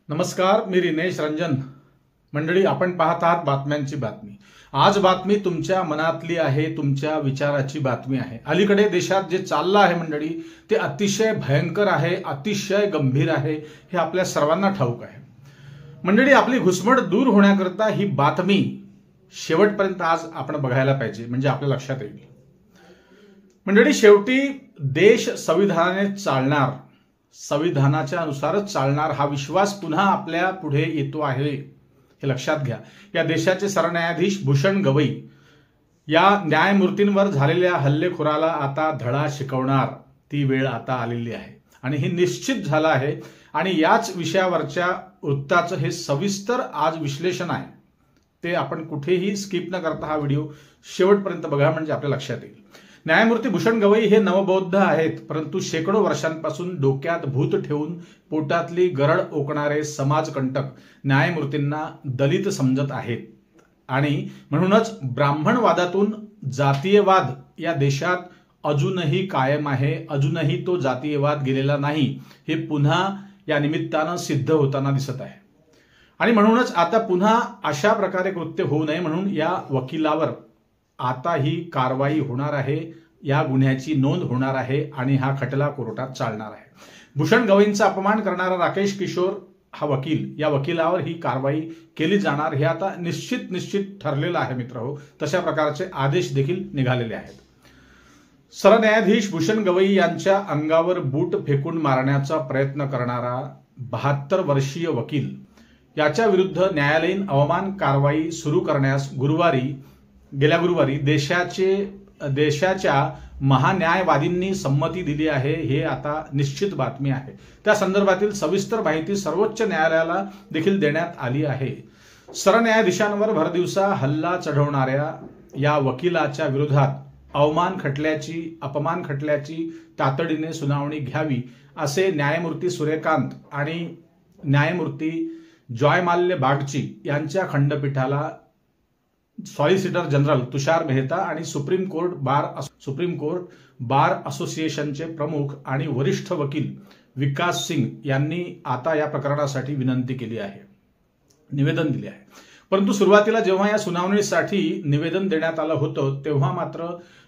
नमस्कार, मी रिनेश रंजन. मंडळी, आपण पाहत आहात बातम्यांची बातमी. आज बातमी तुमच्या मनातली आहे, तुमच्या विचाराची बातमी आहे. अलीकडे देशात जे चाललं आहे मंडळी, ते अतिशय भयंकर आहे, अतिशय गंभीर आहे, हे आपल्या सर्वांना ठाऊक आहे. मंडळी, आपली घुसमट दूर होण्याकरता ही बातमी शेवटपर्यंत आज आपण बघायला पाहिजे, म्हणजे आपल्या लक्षात येईल. मंडळी, शेवटी देश संविधानाने चालणार, संविधानाच्या अनुसारच चालणार हा विश्वास पुन्हा आपल्या पुढे येतो आहे, हे लक्षात घ्या. या देशाचे सरन्यायाधीश भूषण गवई या न्यायमूर्तींवर झालेल्या हल्लेखोराला आता धडा शिकवणार ती वेळ आता आलेली आहे आणि हे निश्चित झालं आहे. आणि याच विषयावरच्या वृत्ताचं हे सविस्तर आज विश्लेषण आहे. ते आपण कुठेही स्किप न करता हा व्हिडिओ शेवटपर्यंत बघा, म्हणजे आपल्या लक्षात येईल. न्यायमूर्ती भूषण गवई हे नवबौद्ध आहेत, परंतु शेकडो वर्षांपासून डोक्यात भूत ठेवून पोटातली गरड ओकणारे समाजकंटक न्यायमूर्तींना दलित समजत आहेत. आणि म्हणूनच ब्राह्मणवादातून जातीयवाद या देशात अजूनही कायम आहे, अजूनही तो जातीयवाद गेलेला नाही, हे पुन्हा या निमित्तानं सिद्ध होताना दिसत आहे. आणि म्हणूनच आता पुन्हा अशा प्रकारे कृत्य होऊ नये म्हणून या वकिलावर आता ही कारवाई होणार आहे, या गुन्ह्याची नोंद होणार आहे आणि हा खटला कोर्टात चालणार आहे. भूषण गवईंचा अपमान करणारा राकेश किशोर हा वकील, या वकिलावर ही कारवाई केली जाणार, हे आता निश्चित ठरलेलं आहे मित्रहो. तशा प्रकारचे आदेश देखील निघालेले आहेत. सरन्यायाधीश भूषण गवई यांच्या अंगावर बूट फेकून मारण्याचा प्रयत्न करणारा 72 वर्षीय वकील याच्या विरुद्ध न्यायालयीन अवमान कारवाई सुरू करण्यास गेल्या गुरुवारी देशाच्या महान्यायवादींनी संमती दिली आहे, हे आता निश्चित बातमी आहे. त्या संदर्भातील सविस्तर माहिती सर्वोच्च न्यायालयाला देखील देण्यात आली आहे. सरन्यायाधीशांवर भरदिवसा हल्ला चढवणाऱ्या या वकिलाच्या विरोधात अपमान खटल्याची तातडीने सुनावणी घ्यावी, असे न्यायमूर्ती सूर्यकांत आणि न्यायमूर्ती जॉयमाल्य बागची यांच्या खंडपीठाला सॉलिसिटर जनरल तुषार मेहता आणि सुप्रीम कोर्ट बार असोसिएशनचे प्रमुख आणि वरिष्ठ वकील विकास सिंग यांनी आता या प्रकरणासाठी विनंती केली आहे, निवेदन दिले आहे. परंतु सुरुवातीला जेव्हा या सुनावणीसाठी निवेदन देण्यात आलं होतं, तेव्हा मात्र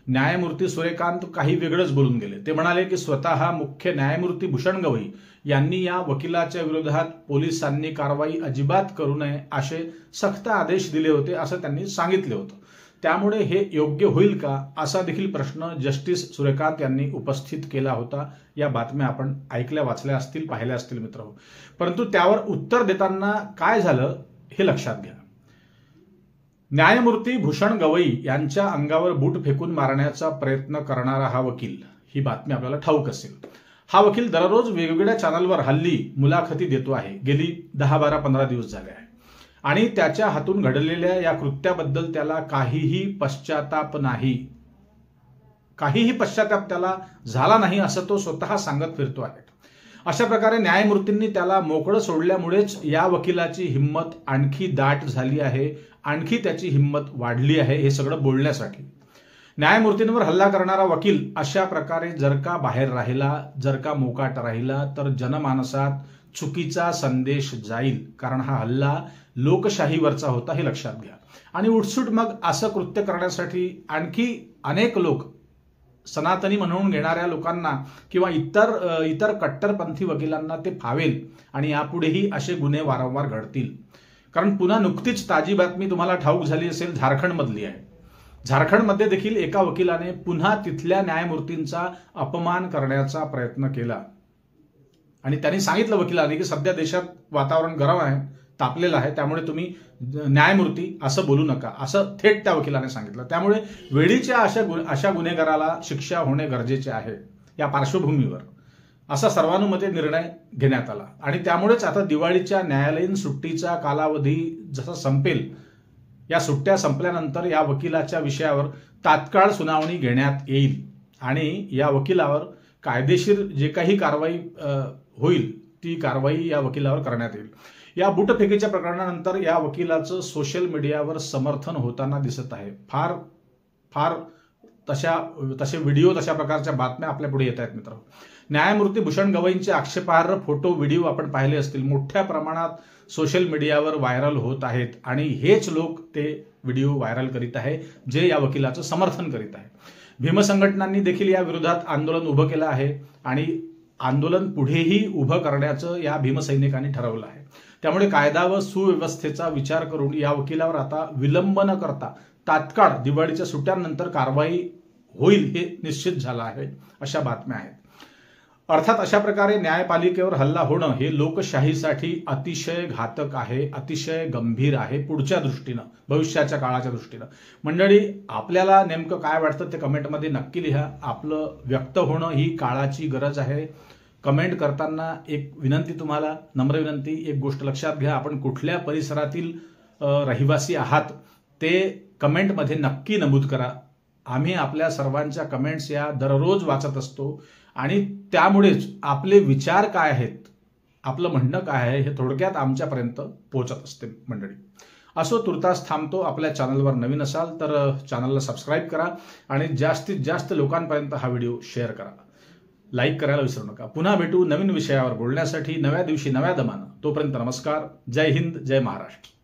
न्यायमूर्ती सूर्यकांत काही वेगळंच बोलून गेले. ते म्हणाले की स्वतः मुख्य न्यायमूर्ती भूषण गवई यांनी या वकिलाच्या विरोधात पोलिसांनी कारवाई अजिबात करू नये असे सक्त आदेश दिले होते, असं त्यांनी सांगितले होतं. त्यामुळे हे योग्य होईल का, असा देखील प्रश्न जस्टिस सूर्यकांत यांनी उपस्थित केला होता. या बातम्या आपण ऐकल्या, वाचल्या असतील, पाहिल्या असतील मित्रहो. परंतु त्यावर उत्तर देताना काय झालं हे लक्षात घ्या. न्यायमूर्ती भूषण गवई यांच्या अंगावर बूट फेकून मारण्याचा प्रयत्न करणारा हा वकील, ही बातमी आपल्याला ठाऊक असेल. हा वकील दररोज वेगवेगळ्या चॅनलवर हल्ली मुलाखती देतो आहे, गेली 10-12-15 दिवस झाले आहे. आणि त्याच्या हातून घडलेल्या या कृत्याबद्दल त्याला काहीही पश्चाताप त्याला झाला नाही, असं तो स्वतः सांगत फिरतो आहे. अशा प्रकारे न्यायमूर्तींनी त्याला मोकळं सोडल्यामुळेच या वकिलाची हिंमत आणखी दाट झाली आहे, आणखी त्याची हिंमत वाढली आहे, हे सगळं बोलण्यासाठी. न्यायमूर्तींवर हल्ला करणारा वकील अशा प्रकारे जर का बाहेर राहिला, जर का मोकाट राहिला, तर जनमानसात चुकीचा संदेश जाईल. कारण हा हल्ला लोकशाहीवरचा होता, हे लक्षात घ्या. आणि उठसूट मग असं कृत्य करण्यासाठी आणखी अनेक लोक, सनातनी म्हणून घेणाऱ्या लोकांना किंवा इतर कट्टरपंथी वकिलांना ते फावेल आणि यापुढेही असे गुन्हे वारंवार घडतील. कारण पुन्हा नुकतीच ताजी बातमी तुम्हाला ठाऊक झाली असेल, झारखंडमधली आहे. झारखंडमध्ये देखील एका वकिलाने पुन्हा तिथल्या न्यायमूर्तींचा अपमान करण्याचा प्रयत्न केला आणि त्यांनी सांगितलं वकिलाने की सध्या देशात वातावरण गरम आहे, तापलेलं आहे, त्यामुळे तुम्ही न्यायमूर्ती असं बोलू नका, असं थेट त्या वकिलाने सांगितलं. त्यामुळे वेळीच्या अशा गुन्हेगाराला शिक्षा होणे गरजेचे आहे. या पार्श्वभूमीवर असा सर्वानुमते निर्णय घेण्यात आला आणि त्यामुळेच आता दिवाळीच्या न्यायालयीन सुट्टीचा कालावधी जसा संपेल, या सुट्ट्या संपल्यानंतर या वकिलाच्या विषयावर तात्काळ सुनावणी घेण्यात येईल आणि या वकिलावर कायदेशीर जे काही कारवाई होईल, ती कारवाई या वकिलावर करण्यात येईल. या बूटफेकीच्या प्रकरणानंतर या वकिलाचं सोशल मीडियावर समर्थन होताना दिसत आहे. फार तसे व्हिडिओ, तशा प्रकारच्या बातम्या आपल्या पुढे येत आहेत मित्रांनो. न्यायमूर्ती भूषण गवईंचे आक्षेपार्ह फोटो व्हिडिओ आपण पाहिले असतील, मोठ्या प्रमाणात सोशल मीडियावर व्हायरल होत आहेत आणि हेच लोक ते व्हिडिओ व्हायरल करीत आहे जे या वकिलाचं समर्थन करीत आहे. भीम संघटनांनी देखील या विरोधात आंदोलन उभं केलं आहे आणि आंदोलन पुढेही उभं करण्याचं या भीमसैनिकांनी ठरवलं आहे. त्यामुळे कायदा व सुव्यवस्थेचा विचार करून या वकिलावर आता विलंब न करता तात्काळ दिवाळीच्या सुट्ट्यांनंतर कारवाई होईल हे निश्चित झालं आहे, अशा बातम्या आहेत. अर्थात अशा प्रकारे न्यायपालिकेवर हल्ला होणं हे लोकशाहीसाठी अतिशय घातक आहे, अतिशय गंभीर आहे पुढच्या दृष्टीनं, भविष्याच्या काळाच्या दृष्टीनं. मंडळी, आपल्याला नेमकं काय वाटतं ते कमेंटमध्ये नक्की लिहा. आपलं व्यक्त होणं ही काळाची गरज आहे. कमेंट करताना एक विनंती, तुम्हाला नम्र विनंती, एक गोष्ट लक्षात घ्या, आपण कुठल्या परिसरातील रहिवासी आहात ते कमेंटमध्ये नक्की नमूद करा. आम्ही आपल्या सर्वांच्या कमेंट्स या दररोज वाचत असतो आणि त्यामुळेच आपले विचार काय आहेत, आपलं म्हणणं काय आहे हे थोडक्यात आमच्यापर्यंत पोहोचत असते. मंडळी, असो, तुर्तास थांबतो. आपल्या चॅनलवर नवीन असाल तर चॅनलला सबस्क्राईब करा आणि जास्तीत जास्त लोकांपर्यंत हा व्हिडिओ शेअर करा. लाईक करायला विसरू नका. पुन्हा भेटू नवीन विषयावर बोलण्यासाठी नव्या दिवशी नव्या दमानं. तोपर्यंत नमस्कार. जय हिंद, जय महाराष्ट्र.